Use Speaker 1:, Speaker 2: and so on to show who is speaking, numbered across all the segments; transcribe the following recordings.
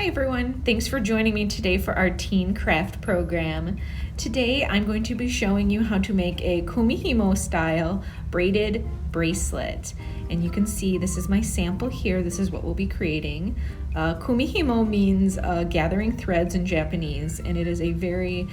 Speaker 1: Hi everyone, thanks for joining me today for our teen craft program. Today I'm going to be showing you how to make a Kumihimo style braided bracelet. And you can see this is my sample here, this is what we'll be creating. Kumihimo means gathering threads in Japanese, and it is a very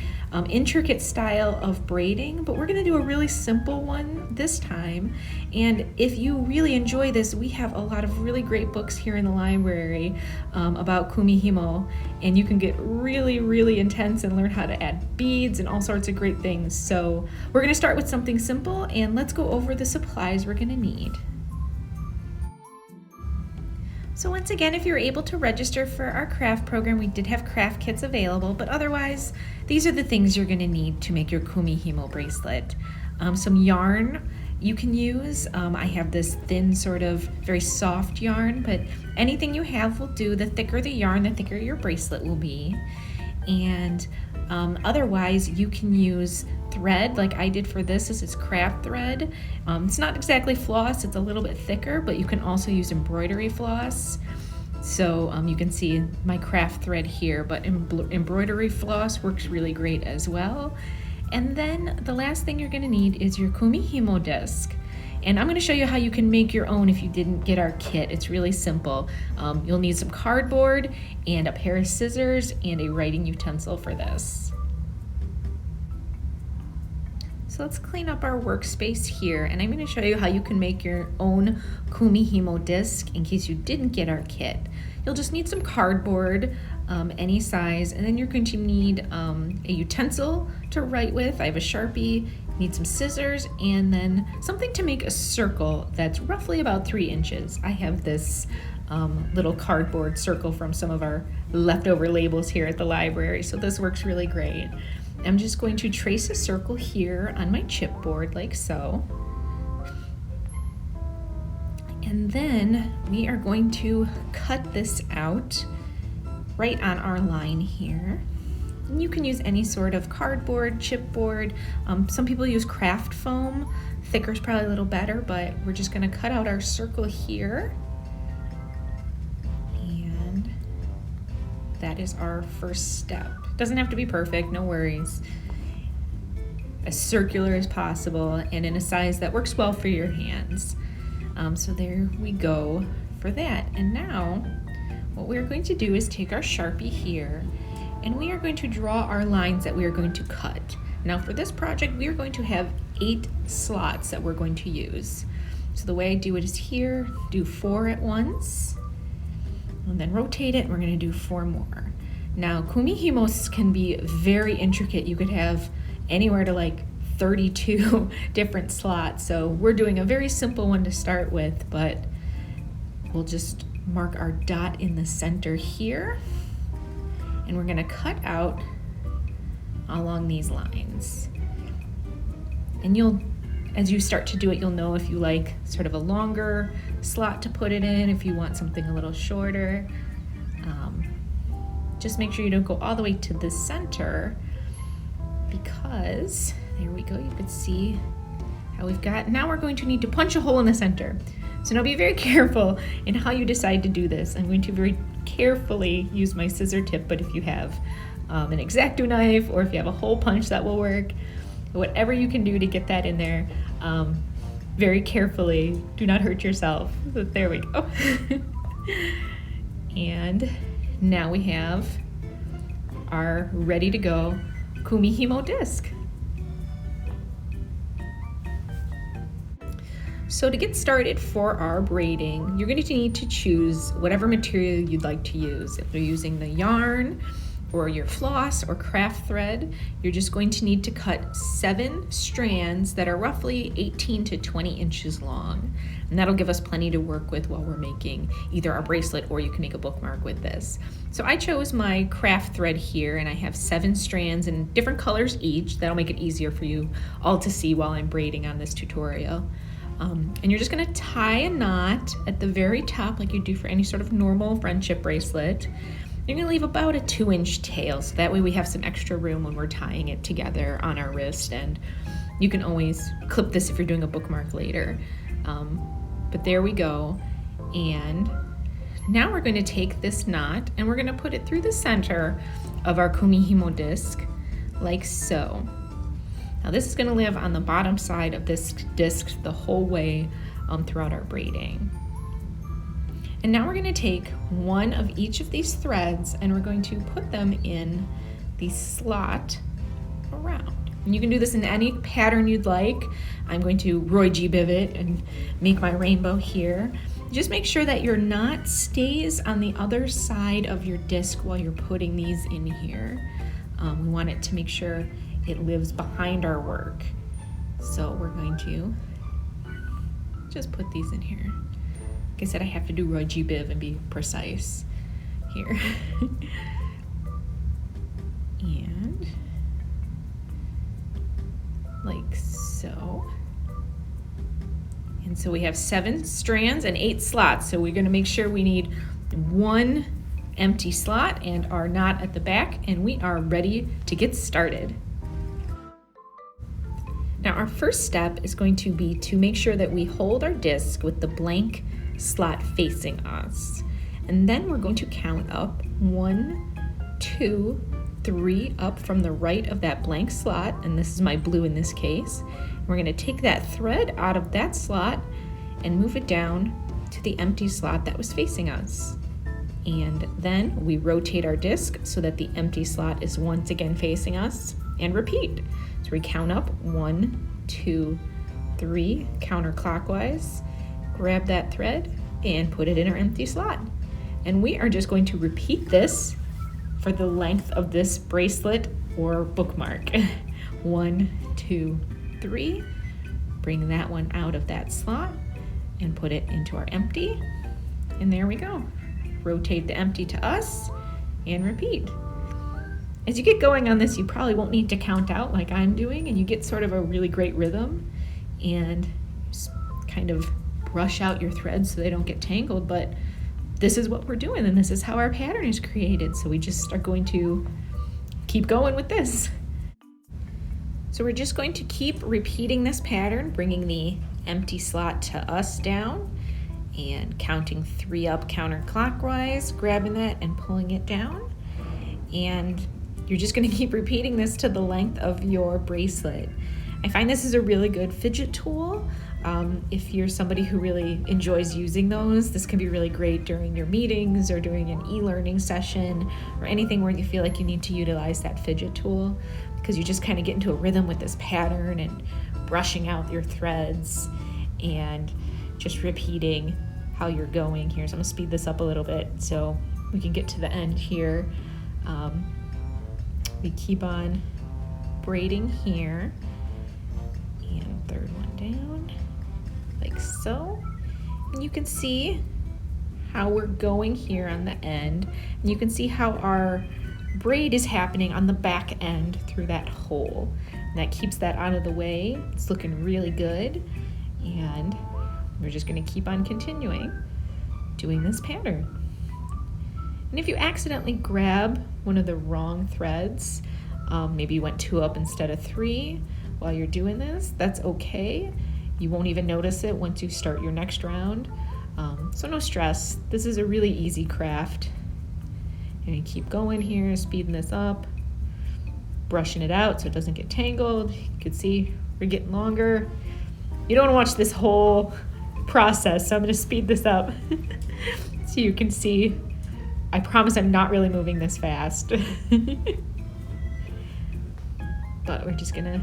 Speaker 1: intricate style of braiding, but we're going to do a really simple one this time. And if you really enjoy this, we have a lot of really great books here in the library about Kumihimo, and you can get really intense and learn how to add beads and all sorts of great things. So we're going to start with something simple, and let's go over the supplies we're going to need. So once again, if you're able to register for our craft program, we did have craft kits available, but otherwise, these are the things you're going to need to make your Kumihimo bracelet. Some yarn you can use. I have this thin, sort of very soft yarn, but anything you have will do. The thicker the yarn, the thicker your bracelet will be. And otherwise, you can use thread like I did for this. This is craft thread. It's not exactly floss, it's a little bit thicker, but you can also use embroidery floss. So you can see my craft thread here, but embroidery floss works really great as well. And then the last thing you're going to need is your Kumihimo disc. And I'm going to show you how you can make your own if you didn't get our kit. It's really simple. You'll need some cardboard and a pair of scissors and a writing utensil for this. So let's clean up our workspace here, and I'm going to show you how you can make your own Kumihimo disc in case you didn't get our kit. You'll just need some cardboard, any size, and then you're going to need a utensil to write with. I have a Sharpie, need some scissors, and then something to make a circle that's roughly about 3 inches. I have this little cardboard circle from some of our leftover labels here at the library, so this works really great. I'm just going to trace a circle here on my chipboard like so. And then we are going to cut this out right on our line here. And you can use any sort of cardboard, chipboard. Some people use craft foam. Thicker is probably a little better, but we're just going to cut out our circle here. And that is our first step. Doesn't have to be perfect, no worries. As circular as possible and in a size that works well for your hands. So there we go for that. And now what we're going to do is take our Sharpie here and we are going to draw our lines that we are going to cut. Now for this project, we are going to have 8 slots that we're going to use. So the way I do it is here, do 4 at once, and then rotate it, and we're going to do 4 more. Now, Kumihimos can be very intricate. You could have anywhere to like 32 different slots. So we're doing a very simple one to start with, but we'll just mark our dot in the center here. And we're gonna cut out along these lines. And as you start to do it, you'll know if you like sort of a longer slot to put it in, if you want something a little shorter. Just make sure you don't go all the way to the center, because there we go, you can see how we've got. Now we're going to need to punch a hole in the center. So now be very careful in how you decide to do this. I'm going to very carefully use my scissor tip, but if you have an X-Acto knife or if you have a hole punch, that will work. Whatever you can do to get that in there, very carefully, do not hurt yourself. So there we go. And now we have our ready to go Kumihimo disc. So to get started for our braiding, you're going to need to choose whatever material you'd like to use. If you're using the yarn or your floss or craft thread, you're just going to need to cut 7 strands that are roughly 18 to 20 inches long. And that'll give us plenty to work with while we're making either our bracelet or you can make a bookmark with this. So I chose my craft thread here, and I have 7 strands in different colors each. That'll make it easier for you all to see while I'm braiding on this tutorial. And you're just gonna tie a knot at the very top like you do for any sort of normal friendship bracelet. You're gonna leave about a 2-inch tail, so that way we have some extra room when we're tying it together on our wrist, and you can always clip this if you're doing a bookmark later. But there we go. And Now we're going to take this knot and we're going to put it through the center of our Kumihimo disc, like so. Now this is going to live on the bottom side of this disc the whole way throughout our braiding. And now we're going to take one of each of these threads and we're going to put them in the slot around. And you can do this in any pattern you'd like. I'm going to braid-making it and make my rainbow here. Just make sure that your knot stays on the other side of your disc while you're putting these in here. We want it to make sure it lives behind our work. So we're going to just put these in here. Like I said, I have to do braid-making and be precise here. And like so. And so we have 7 strands and 8 slots. So we're going to make sure we need 1 empty slot and our knot at the back, and we are ready to get started. Now our first step is going to be to make sure that we hold our disc with the blank slot facing us. And then we're going to count up 1, 2, 3 up from the right of that blank slot, and this is my blue in this case. We're going to take that thread out of that slot and move it down to the empty slot that was facing us. And then we rotate our disc so that the empty slot is once again facing us, and repeat. So we count up 1, 2, 3 counterclockwise, grab that thread and put it in our empty slot. And we are just going to repeat this for the length of this bracelet or bookmark. 1, 2, 3, bring that one out of that slot and put it into our empty, and there we go. Rotate the empty to us and repeat. As you get going on this, you probably won't need to count out like I'm doing, and you get sort of a really great rhythm and just kind of brush out your threads so they don't get tangled, but this is what we're doing and this is how our pattern is created, so we just are going to keep going with this. So we're just going to keep repeating this pattern, bringing the empty slot to us down and counting 3 up counterclockwise, grabbing that and pulling it down. And you're just going to keep repeating this to the length of your bracelet. I find this is a really good fidget tool. If you're somebody who really enjoys using those, this can be really great during your meetings or during an e-learning session or anything where you feel like you need to utilize that fidget tool, because you just kind of get into a rhythm with this pattern and brushing out your threads and just repeating how you're going here. So I'm gonna speed this up a little bit so we can get to the end here. We keep on braiding here, and third one down, like so. And you can see how we're going here on the end, and you can see how our braid is happening on the back end through that hole. And that keeps that out of the way. It's looking really good, and we're just going to keep on continuing doing this pattern. And if you accidentally grab one of the wrong threads, maybe you went 2 up instead of 3 while you're doing this, that's okay. You won't even notice it once you start your next round. So no stress. This is a really easy craft. And you keep going here, speeding this up, brushing it out so it doesn't get tangled. You can see we're getting longer. You don't want to watch this whole process, so I'm going to speed this up so you can see. I promise I'm not really moving this fast. But we're just going to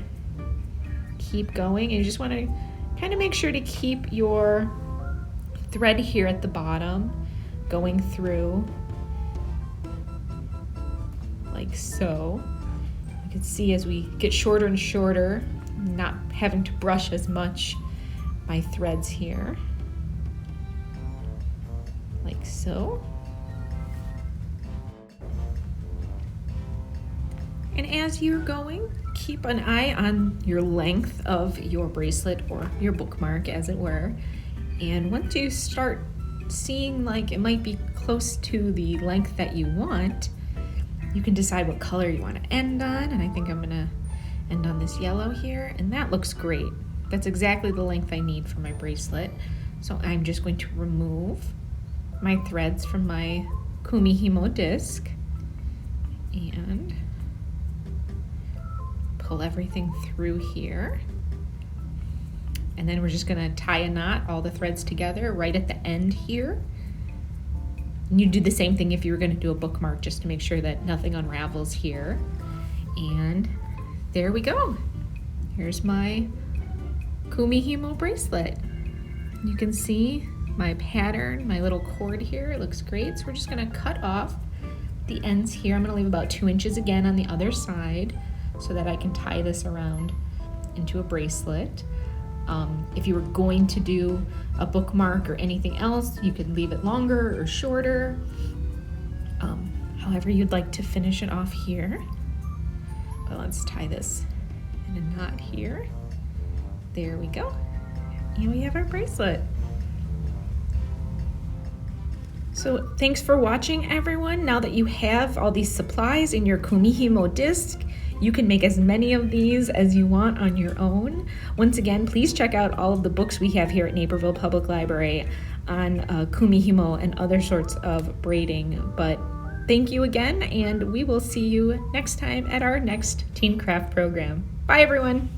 Speaker 1: keep going, and you just want to kind of make sure to keep your thread here at the bottom going through like so. You can see as we get shorter and shorter, not having to brush as much my threads here, like so. And as you're going, keep an eye on your length of your bracelet or your bookmark, as it were. And once you start seeing like it might be close to the length that you want, you can decide what color you want to end on. And I think I'm gonna end on this yellow here, and that looks great. That's exactly the length I need for my bracelet. So I'm just going to remove my threads from my Kumihimo disc and pull everything through here. And then we're just gonna tie a knot, all the threads together right at the end here. And you do the same thing if you were gonna do a bookmark, just to make sure that nothing unravels here. And there we go. Here's my Kumihimo bracelet. You can see my pattern, my little cord here, it looks great. So we're just gonna cut off the ends here. I'm gonna leave about 2 inches again on the other side so that I can tie this around into a bracelet. If you were going to do a bookmark or anything else, you could leave it longer or shorter. However you'd like to finish it off here. But let's tie this in a knot here. There we go. And we have our bracelet. So thanks for watching, everyone. Now that you have all these supplies in your Kumihimo disc, you can make as many of these as you want on your own. Once again, please check out all of the books we have here at Naperville Public Library on Kumihimo and other sorts of braiding. But thank you again, and we will see you next time at our next Teen Craft program. Bye, everyone.